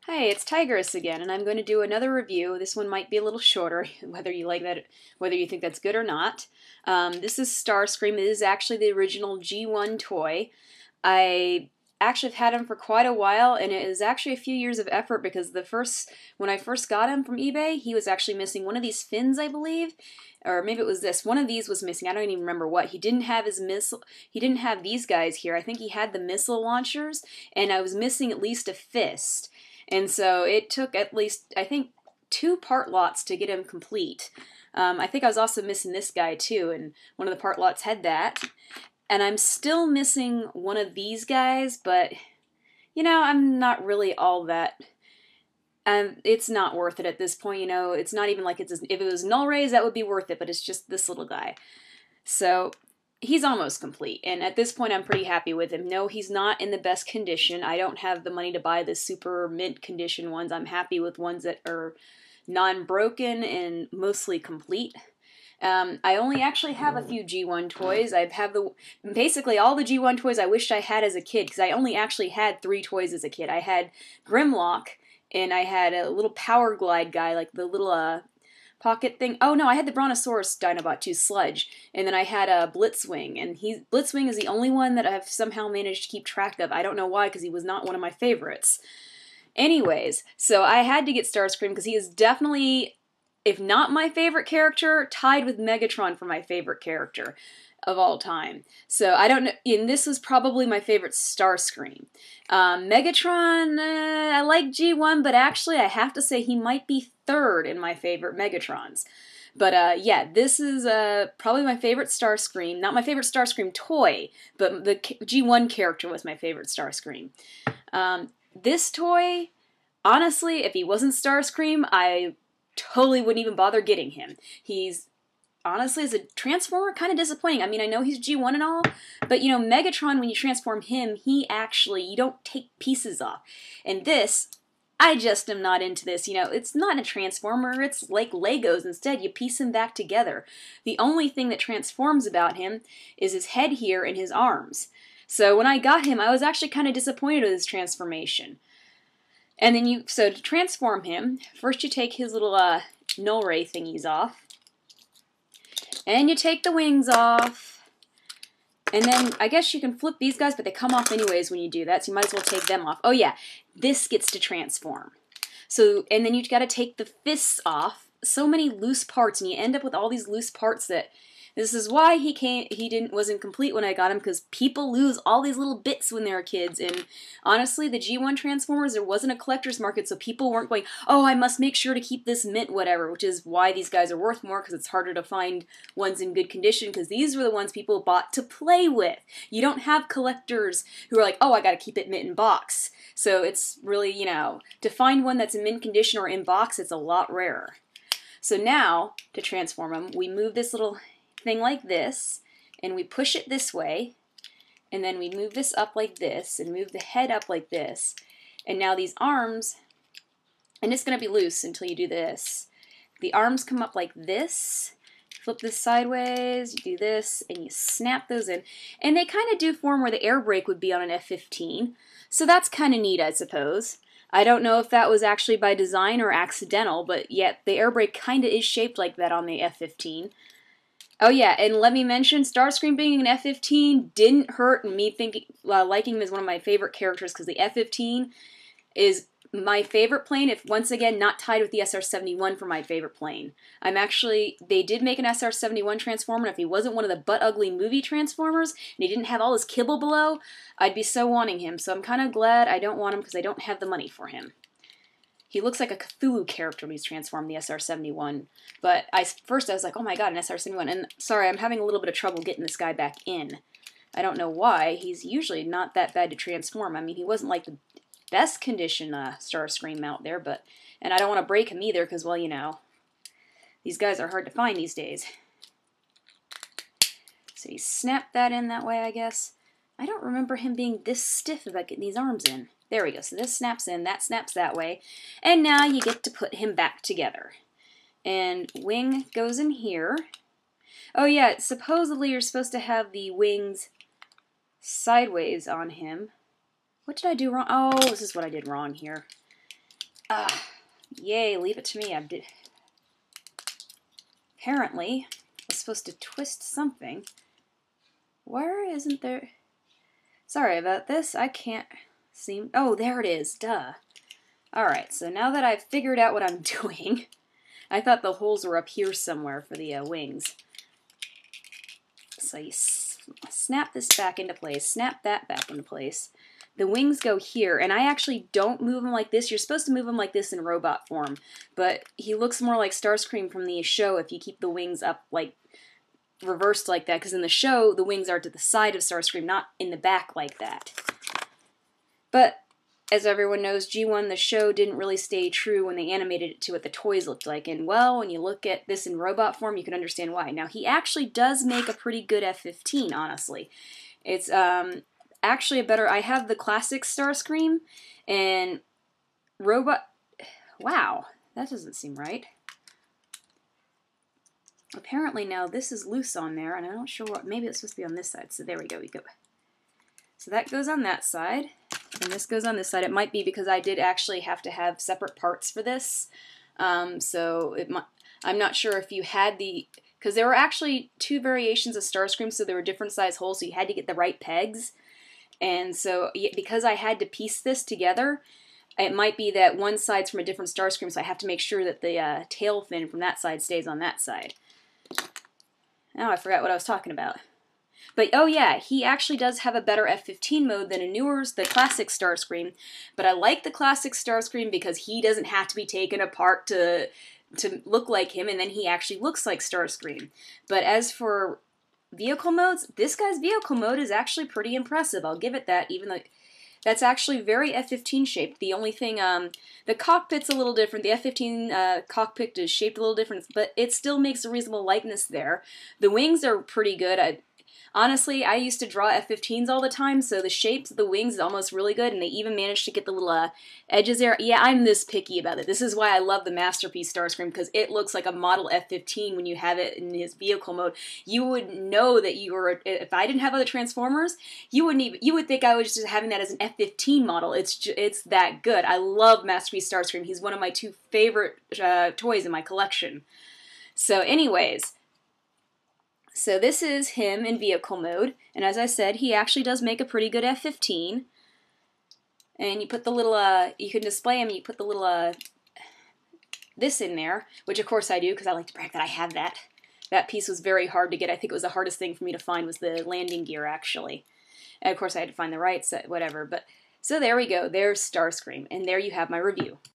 Hi, it's Tigress again, and I'm going to do another review. This one might be a little shorter, whether you like that, whether you think that's good or not. This is Starscream. It is actually the original G1 toy. I actually have had him for quite a while, and it is actually a few years of effort because when I first got him from eBay, he was actually missing one of these fins, I believe, or maybe it was this. One of these was missing. I don't even remember what. He didn't have his missile. He didn't have these guys here. I think he had the missile launchers, and I was missing at least a fist. And so it took at least, I think, 2 part lots to get him complete. I think I was also missing this guy too, and one of the part lots had that. And I'm still missing one of these guys, but, you know, I'm not really all that. It's not worth it at this point, you know. It's not even like if it was null rays, that would be worth it, but it's just this little guy. So he's almost complete, and at this point I'm pretty happy with him. No, he's not in the best condition. I don't have the money to buy the super mint condition ones. I'm happy with ones that are non-broken and mostly complete. I only actually have a few G1 toys. I have basically all the G1 toys I wished I had as a kid, because I only actually had 3 toys as a kid. I had Grimlock, and I had a little Power Glide guy, like the little pocket thing. Oh no, I had the Brontosaurus Dinobot too, Sludge, and then I had a Blitzwing, and Blitzwing is the only one that I've somehow managed to keep track of. I don't know why, because he was not one of my favorites. Anyways, so I had to get Starscream because he is definitely, if not my favorite character, tied with Megatron for my favorite character of all time. So I don't know, and this was probably my favorite Starscream. Megatron, I like G1, but actually I have to say he might be 3rd in my favorite Megatrons. But yeah, this is probably my favorite Starscream. Not my favorite Starscream toy, but the G1 character was my favorite Starscream. This toy, honestly, if he wasn't Starscream, I totally wouldn't even bother getting him. He's honestly, as a Transformer, kind of disappointing. I mean, I know he's G1 and all, but, you know, Megatron, when you transform him, you don't take pieces off. And this, I just am not into this. You know, it's not a Transformer, it's like Legos. Instead, you piece him back together. The only thing that transforms about him is his head here and his arms. So when I got him, I was actually kind of disappointed with his transformation. And then so to transform him, first you take his little null ray thingies off. And you take the wings off. And then I guess you can flip these guys, but they come off anyways when you do that, so you might as well take them off. Oh yeah, this gets to transform. So, and then you gotta take the fists off. So many loose parts, and you end up with all these loose parts that... This is why he wasn't complete when I got him, because people lose all these little bits when they're kids, and honestly, the G1 Transformers, there wasn't a collector's market, so people weren't going, oh, I must make sure to keep this mint, whatever, which is why these guys are worth more, because it's harder to find ones in good condition, because these were the ones people bought to play with. You don't have collectors who are like, oh, I gotta keep it mint in box. So it's really, you know, to find one that's in mint condition or in box, it's a lot rarer. So now, to transform them, we move this little thing like this, and we push it this way, and then we move this up like this, and move the head up like this, and now these arms, and it's going to be loose until you do this. The arms come up like this, flip this sideways, you do this, and you snap those in, and they kind of do form where the air brake would be on an F-15, so that's kind of neat, I suppose. I don't know if that was actually by design or accidental, but yet the air brake kind of is shaped like that on the F-15. Oh yeah, and let me mention, Starscream being an F-15 didn't hurt me liking him as one of my favorite characters, because the F-15 is my favorite plane, if once again not tied with the SR-71 for my favorite plane. They did make an SR-71 Transformer, and if he wasn't one of the butt-ugly movie Transformers, and he didn't have all his kibble below, I'd be so wanting him. So I'm kind of glad I don't want him, because I don't have the money for him. He looks like a Cthulhu character when he's transformed, the SR-71. But first I was like, oh my god, an SR-71. And sorry, I'm having a little bit of trouble getting this guy back in. I don't know why. He's usually not that bad to transform. I mean, he wasn't like the best condition Starscream out there, and I don't want to break him either, because, well, you know, these guys are hard to find these days. So you snap that in that way, I guess. I don't remember him being this stiff about getting these arms in. There we go. So this snaps in, that snaps that way. And now you get to put him back together. And wing goes in here. Oh yeah, supposedly you're supposed to have the wings sideways on him. What did I do wrong? Oh, this is what I did wrong here. Ah, yay, leave it to me. Apparently, I was supposed to twist something. Where isn't there... Sorry about this, I can't seem... Oh, there it is, duh. Alright, so now that I've figured out what I'm doing, I thought the holes were up here somewhere for the wings. So you snap this back into place, snap that back into place. The wings go here, and I actually don't move them like this. You're supposed to move them like this in robot form, but he looks more like Starscream from the show if you keep the wings up, like, reversed like that, because in the show, the wings are to the side of Starscream, not in the back like that. But, as everyone knows, G1, the show, didn't really stay true when they animated it to what the toys looked like, and, well, when you look at this in robot form, you can understand why. Now, he actually does make a pretty good F-15, honestly. It's, actually a better... I have the classic Starscream, and robot... Wow, that doesn't seem right. Apparently now this is loose on there, and I'm not sure what... Maybe it's supposed to be on this side, so there we go, So that goes on that side, and this goes on this side. It might be because I did actually have to have separate parts for this, so it might... I'm not sure if you had the... Because there were actually two variations of Starscream, so there were different size holes, so you had to get the right pegs. And so, because I had to piece this together, it might be that one side's from a different Starscream, so I have to make sure that the tail fin from that side stays on that side. Now I forgot what I was talking about. But, oh yeah, he actually does have a better F-15 mode than the classic Starscream. But I like the classic Starscream because he doesn't have to be taken apart to look like him, and then he actually looks like Starscream. But as for vehicle modes, this guy's vehicle mode is actually pretty impressive. I'll give it that, even though that's actually very F-15 shaped. The only thing, the cockpit's a little different. The F-15 cockpit is shaped a little different, but it still makes a reasonable likeness there. The wings are pretty good. Honestly, I used to draw F-15s all the time, so the shapes of the wings is almost really good, and they even managed to get the little edges there. Yeah, I'm this picky about it. This is why I love the Masterpiece Starscream, because it looks like a model F-15 when you have it in his vehicle mode. You would know that you were, if I didn't have other Transformers, you would think I was just having that as an F-15 model. It's that good. I love Masterpiece Starscream. He's one of my two favorite toys in my collection. So anyways... So this is him in vehicle mode, and as I said, he actually does make a pretty good F-15. And you put the little, you can display him, you put the little, this in there, which of course I do, because I like to brag that I have that. That piece was very hard to get. I think it was the hardest thing for me to find was the landing gear, actually. And of course I had to find the right set, whatever. But so there we go, there's Starscream, and there you have my review.